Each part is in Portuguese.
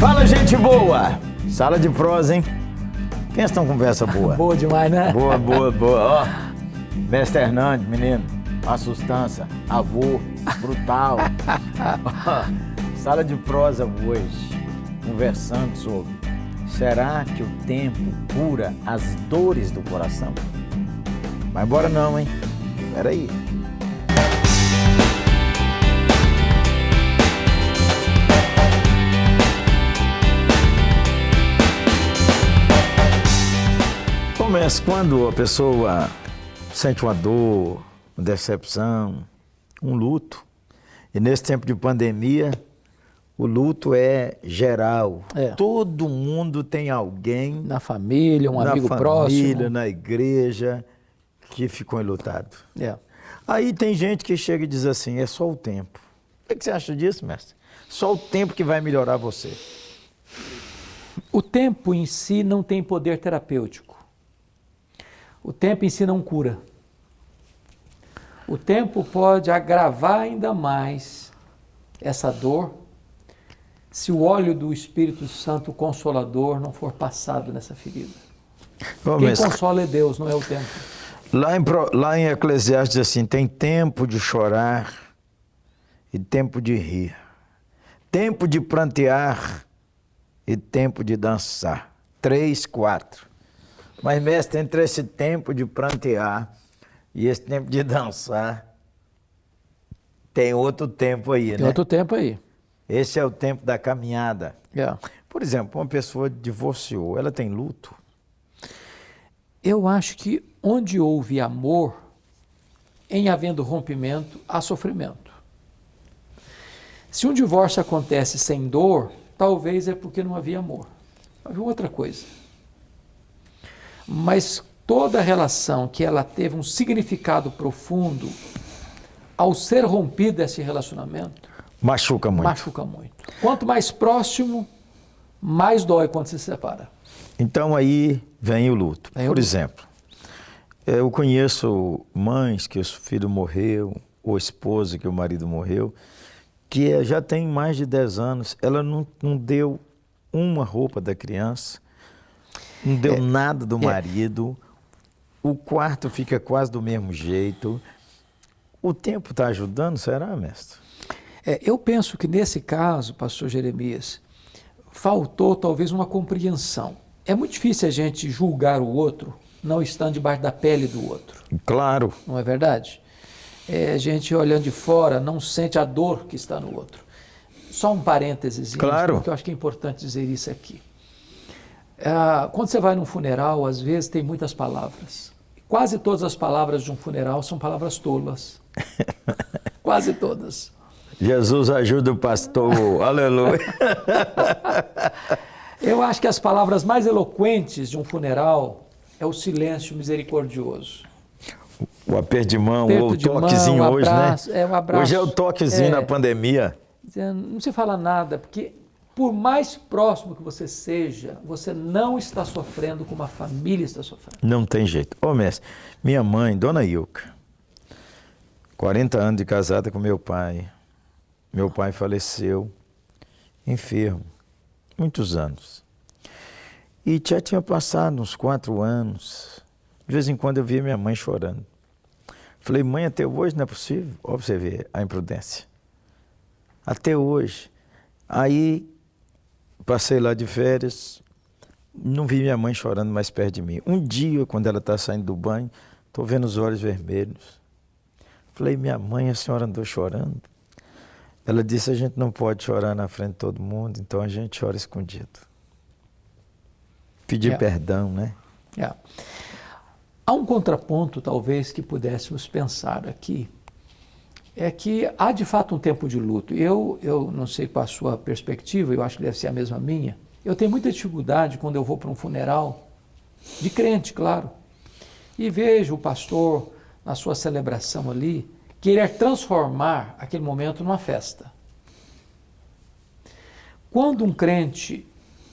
Fala, gente boa! Sala de prosa, hein? Pensa numa conversa boa. Boa demais, né? Boa, boa, boa. Ó, Mestre Hernandes, menino, a sustância, avô, brutal. Ó, sala de prosa hoje, conversando sobre: será que o tempo cura as dores do coração? Mas bora não, hein? Peraí. Começa quando a pessoa sente uma dor, uma decepção, um luto. E nesse tempo de pandemia, o luto é geral. Todo mundo tem alguém na família, um amigo próximo, na igreja, que ficou enlutado. É. Aí tem gente que chega e diz assim: é só o tempo. O que você acha disso, mestre? Só o tempo que vai melhorar você. O tempo em si não tem poder terapêutico. O tempo em si não cura. O tempo pode agravar ainda mais essa dor se o óleo do Espírito Santo Consolador não for passado nessa ferida. Quem consola é Deus, não é o tempo. Lá em Eclesiastes diz assim: tem tempo de chorar e tempo de rir, tempo de prantear e tempo de dançar. 3, 4. Mas, mestre, entre esse tempo de prantear e esse tempo de dançar, tem outro tempo aí, né? Tem outro tempo aí. Esse é o tempo da caminhada. É. Por exemplo, uma pessoa divorciou, ela tem luto? Eu acho que onde houve amor, em havendo rompimento, há sofrimento. Se um divórcio acontece sem dor, talvez é porque não havia amor. Havia outra coisa. Mas toda relação que ela teve um significado profundo, ao ser rompido esse relacionamento, machuca muito. Machuca muito. Quanto mais próximo, mais dói quando se separa. Então aí vem o luto. Por exemplo, eu conheço mães que o filho morreu, ou esposa que o marido morreu, que já tem mais de 10 anos, ela não deu uma roupa da criança, não deu nada do marido, o quarto fica quase do mesmo jeito. O tempo está ajudando, será, mestre? Eu penso que nesse caso, pastor Jeremias, faltou talvez uma compreensão. É muito difícil a gente julgar o outro não estando debaixo da pele do outro. Claro. Não é verdade? A gente olhando de fora não sente a dor que está no outro. Só um parênteses, claro, porque eu acho que é importante dizer isso aqui. Quando você vai num funeral, às vezes tem muitas palavras. Quase todas as palavras de um funeral são palavras tolas. Quase todas. Jesus ajuda o pastor, aleluia. Eu acho que as palavras mais eloquentes de um funeral é o silêncio misericordioso. O aperto de mão, ou o toquezinho hoje, abraço, né? Um abraço. Hoje é o toquezinho na pandemia. Não se fala nada, porque por mais próximo que você seja, você não está sofrendo como a família está sofrendo. Não tem jeito. Ô, mestre, minha mãe, Dona Ilka, 40 anos de casada com meu pai. Meu pai faleceu, enfermo, muitos anos. E já tinha passado uns 4 anos. De vez em quando eu via minha mãe chorando. Falei: mãe, até hoje não é possível? Olha pra você ver a imprudência. Até hoje. Aí, passei lá de férias, não vi minha mãe chorando mais perto de mim. Um dia, quando ela está saindo do banho, estou vendo os olhos vermelhos. Falei: minha mãe, a senhora andou chorando? Ela disse: a gente não pode chorar na frente de todo mundo, então a gente chora escondido. Pedir perdão, né? Há um contraponto, talvez, que pudéssemos pensar aqui, é que há de fato um tempo de luto. Eu não sei qual a sua perspectiva, eu acho que deve ser a mesma minha. Eu tenho muita dificuldade quando eu vou para um funeral, de crente, claro, e vejo o pastor, na sua celebração ali, querer transformar aquele momento numa festa. Quando um crente,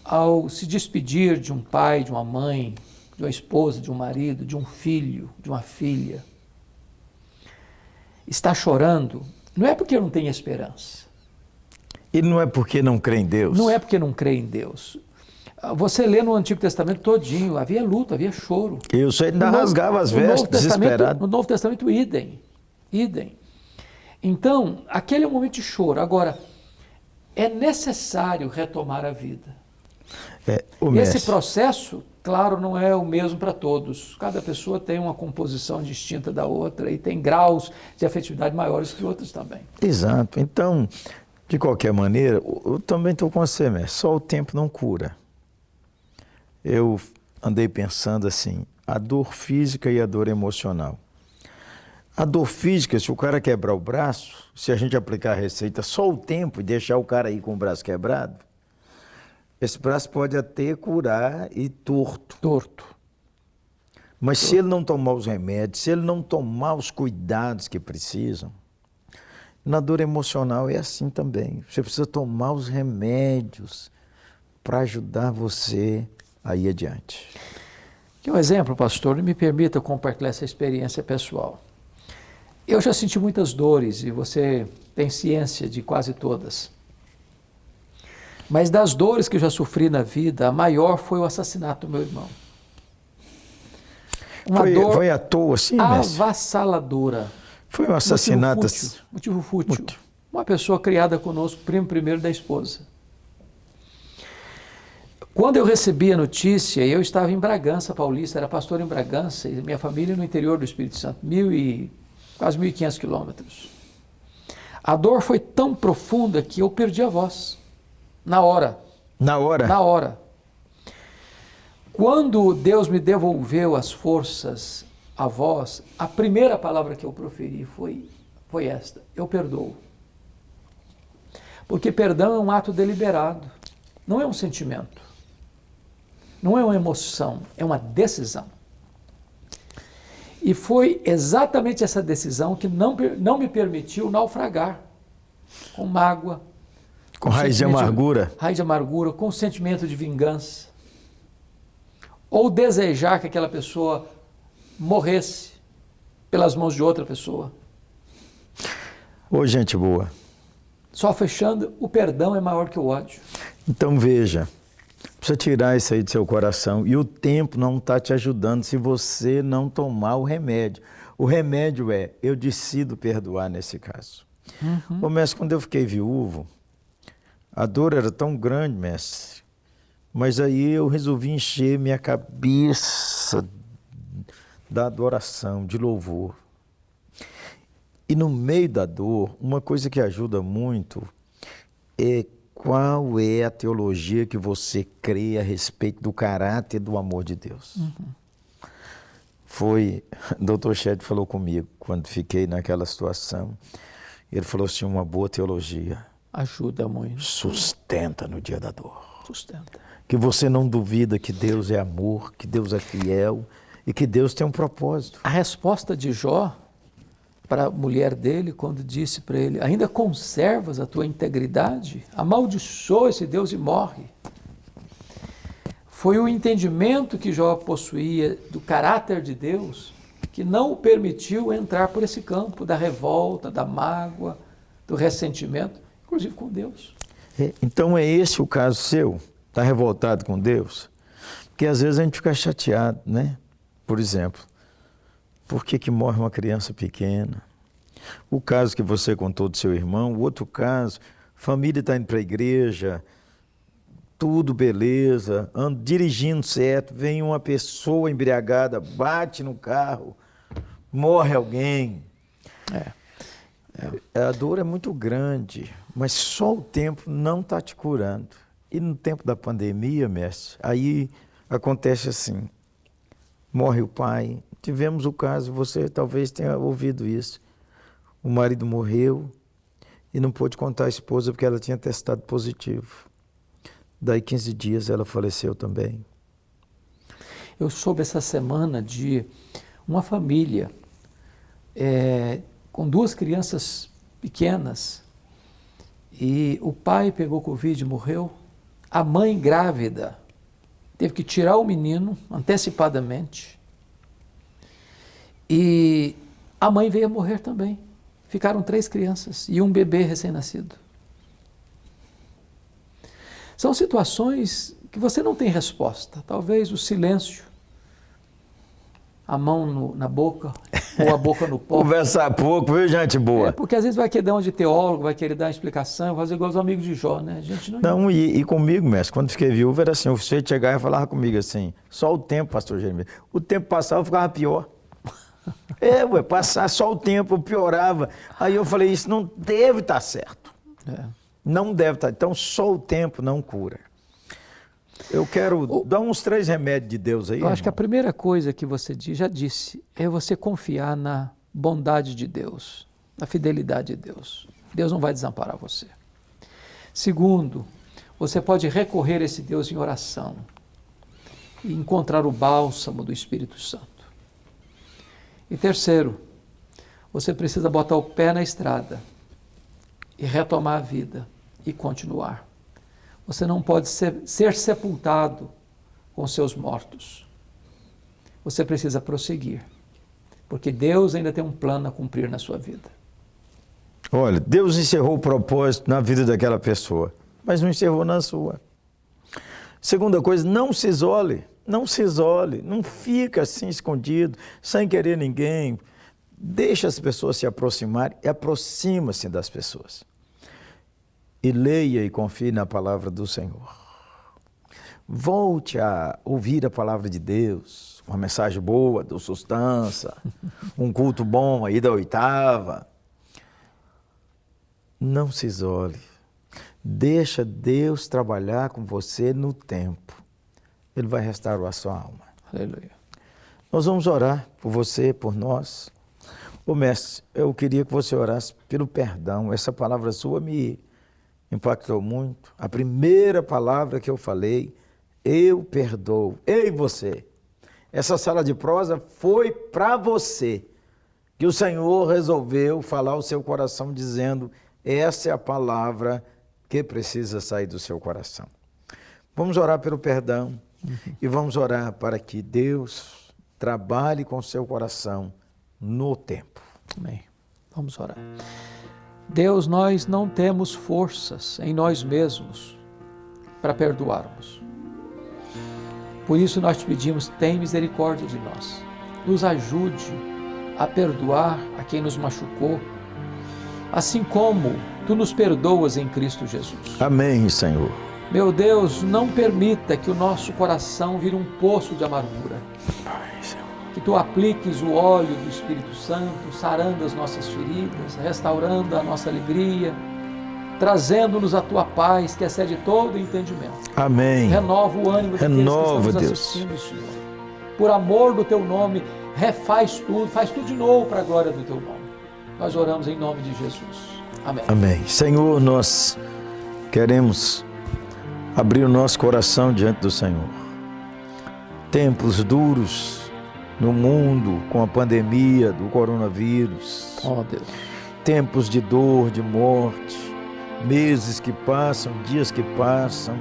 ao se despedir de um pai, de uma mãe, de uma esposa, de um marido, de um filho, de uma filha, está chorando, não é porque não tem esperança. E não é porque não crê em Deus? Não é porque não crê em Deus. Você lê no Antigo Testamento todinho, havia luto, havia choro. Eu só ainda rasgava as vestes, desesperado. No Novo Testamento, idem. Então, aquele é um momento de choro. Agora, é necessário retomar a vida. Esse processo, claro, não é o mesmo para todos. Cada pessoa tem uma composição distinta da outra e tem graus de afetividade maiores que outros também. Exato. Então, de qualquer maneira, eu também estou com você, mestre. Só o tempo não cura. Eu andei pensando assim, a dor física e a dor emocional. A dor física, se o cara quebrar o braço, se a gente aplicar a receita só o tempo e deixar o cara aí com o braço quebrado, esse braço pode até curar e torto. Mas se ele não tomar os remédios, se ele não tomar os cuidados que precisam, na dor emocional é assim também. Você precisa tomar os remédios para ajudar você a ir adiante. Um exemplo, pastor, me permita compartilhar essa experiência pessoal. Eu já senti muitas dores e você tem ciência de quase todas. Mas das dores que eu já sofri na vida, a maior foi o assassinato do meu irmão. Dor foi à toa, sim, mestre? Avassaladora. Foi um assassinato. Motivo fútil. Uma pessoa criada conosco, primo primeiro da esposa. Quando eu recebi a notícia, eu estava em Bragança Paulista, era pastor em Bragança, e minha família no interior do Espírito Santo, quase 1.500 quilômetros. A dor foi tão profunda que eu perdi a voz. Na hora. Na hora? Na hora. Quando Deus me devolveu as forças, a voz, a primeira palavra que eu proferi foi esta: eu perdoo. Porque perdão é um ato deliberado, não é um sentimento, não é uma emoção, é uma decisão. E foi exatamente essa decisão que não me permitiu naufragar com mágoa, com raiz de amargura. Raiz de amargura, com sentimento de vingança. Ou desejar que aquela pessoa morresse pelas mãos de outra pessoa. Ô, gente boa. Só fechando, o perdão é maior que o ódio. Então veja, precisa tirar isso aí do seu coração. E o tempo não está te ajudando se você não tomar o remédio. O remédio é, eu decido perdoar nesse caso. Ô, mestre, quando eu fiquei viúvo, a dor era tão grande, mestre, mas aí eu resolvi encher minha cabeça da adoração, de louvor. E no meio da dor, uma coisa que ajuda muito é qual é a teologia que você crê a respeito do caráter e do amor de Deus. O Dr. Shedd falou comigo quando fiquei naquela situação. Ele falou assim, uma boa teologia ajuda muito. Sustenta no dia da dor. Sustenta. Que você não duvida que Deus é amor, que Deus é fiel e que Deus tem um propósito. A resposta de Jó para a mulher dele, quando disse para ele, ainda conservas a tua integridade? Amaldiçoa esse Deus e morre. Foi o entendimento que Jó possuía do caráter de Deus que não o permitiu entrar por esse campo da revolta, da mágoa, do ressentimento, inclusive com Deus. Então é esse o caso seu? Está revoltado com Deus? Porque às vezes a gente fica chateado, né? Por exemplo, por que morre uma criança pequena? O caso que você contou do seu irmão, o outro caso, família está indo para a igreja, tudo beleza, dirigindo certo, vem uma pessoa embriagada, bate no carro, morre alguém. A dor é muito grande, mas só o tempo não está te curando. E no tempo da pandemia, mestre, aí acontece assim, morre o pai. Tivemos o caso, você talvez tenha ouvido isso. O marido morreu e não pôde contar à esposa porque ela tinha testado positivo. Daí 15 dias ela faleceu também. Eu soube essa semana de uma família com 2 crianças pequenas e o pai pegou Covid e morreu. A mãe grávida teve que tirar o menino antecipadamente e a mãe veio a morrer também. Ficaram 3 crianças e um bebê recém-nascido. São situações que você não tem resposta. Talvez o silêncio, a mão na boca, ou a boca no pó. Conversar pouco, viu, gente boa? Porque às vezes vai querer dar um de teólogo, vai querer dar uma explicação, fazer igual os amigos de Jó, né? A gente não... Não, e comigo, mestre, quando fiquei viúvo, era assim, você chegava e falava comigo assim, só o tempo, pastor Jeremias. O tempo passava, eu ficava pior. Passar só o tempo, eu piorava. Aí eu falei, isso não deve estar certo. Não deve estar. Então, só o tempo não cura. Eu quero dar uns 3 remédios de Deus aí. Eu acho que a primeira coisa que você já disse, é você confiar na bondade de Deus, na fidelidade de Deus. Deus não vai desamparar você. Segundo, você pode recorrer a esse Deus em oração e encontrar o bálsamo do Espírito Santo. E terceiro, você precisa botar o pé na estrada e retomar a vida e continuar. Você não pode ser sepultado com seus mortos. Você precisa prosseguir, porque Deus ainda tem um plano a cumprir na sua vida. Olha, Deus encerrou o propósito na vida daquela pessoa, mas não encerrou na sua. Segunda coisa, não se isole, não fica assim escondido, sem querer ninguém. Deixa as pessoas se aproximarem e aproxima-se das pessoas. E leia e confie na palavra do Senhor. Volte a ouvir a palavra de Deus, uma mensagem boa, do Sustância, um culto bom aí da 8ª. Não se isole. Deixa Deus trabalhar com você no tempo. Ele vai restaurar a sua alma. Aleluia. Nós vamos orar por você, por nós. Ô mestre, eu queria que você orasse pelo perdão. Essa palavra sua me impactou muito. A primeira palavra que eu falei, eu perdoo. Ei, você! Essa sala de prosa foi para você, que o Senhor resolveu falar ao seu coração dizendo, essa é a palavra que precisa sair do seu coração. Vamos orar pelo perdão e vamos orar para que Deus trabalhe com o seu coração no tempo. Amém. Vamos orar. Deus, nós não temos forças em nós mesmos para perdoarmos. Por isso nós te pedimos, tem misericórdia de nós. Nos ajude a perdoar a quem nos machucou, assim como tu nos perdoas em Cristo Jesus. Amém, Senhor. Meu Deus, não permita que o nosso coração vire um poço de amargura. Que tu apliques o óleo do Espírito Santo, sarando as nossas feridas, restaurando a nossa alegria, trazendo-nos a tua paz, que excede todo entendimento. Amém. Renova o ânimo daqueles que estão nos Deus. assistindo, Senhor. Por amor do teu nome, refaz tudo, faz tudo de novo para a glória do teu nome. Nós oramos em nome de Jesus. Amém. Amém. Senhor, nós queremos abrir o nosso coração diante do Senhor. Tempos duros no mundo com a pandemia do coronavírus. Oh, Deus. Tempos de dor, de morte, meses que passam, dias que passam,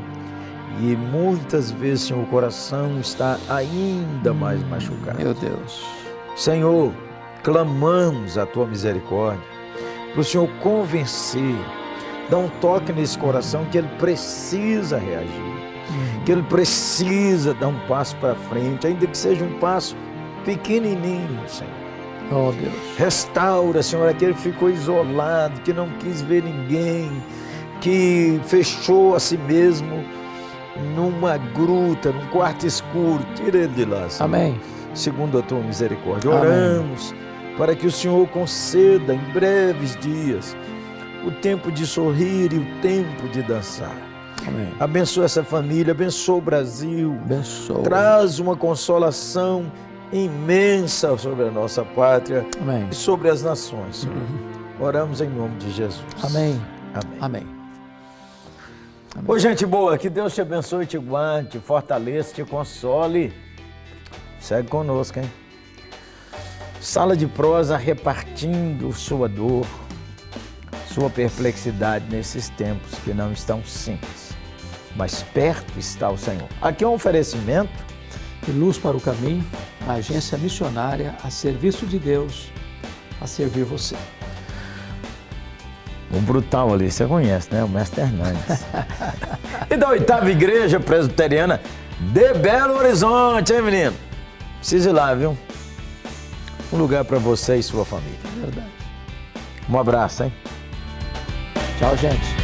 e muitas vezes, Senhor, o coração está ainda mais machucado. Meu Deus. Senhor, clamamos a tua misericórdia, para o Senhor convencer, dar um toque nesse coração que ele precisa reagir, que ele precisa dar um passo para frente, ainda que seja um passo pequenininho, Senhor. Oh, Deus. Restaura, Senhor, aquele que ficou isolado, que não quis ver ninguém, que fechou a si mesmo numa gruta, num quarto escuro. Tira ele de lá, Senhor. Amém. Segundo a tua misericórdia. Oramos para que o Senhor conceda em breves dias o tempo de sorrir e o tempo de dançar. Amém. Abençoa essa família, abençoa o Brasil. Abençoa. Traz uma consolação imensa sobre a nossa pátria. Amém. E sobre as nações, Senhor. Oramos em nome de Jesus. Amém. Amém. Amém. Ô, gente boa, que Deus te abençoe, te guarde, te fortaleça, te console. Segue conosco, hein? Sala de prosa repartindo sua dor, sua perplexidade nesses tempos que não estão simples, mas perto está o Senhor. Aqui é um oferecimento E Luz para o Caminho, a agência missionária a serviço de Deus, a servir você. um brutal ali, você conhece, né? O mestre Hernandes. E da 8ª Igreja Presbiteriana de Belo Horizonte, hein, menino? Precisa ir lá, viu? Um lugar para você e sua família. Verdade. Um abraço, hein? Tchau, gente.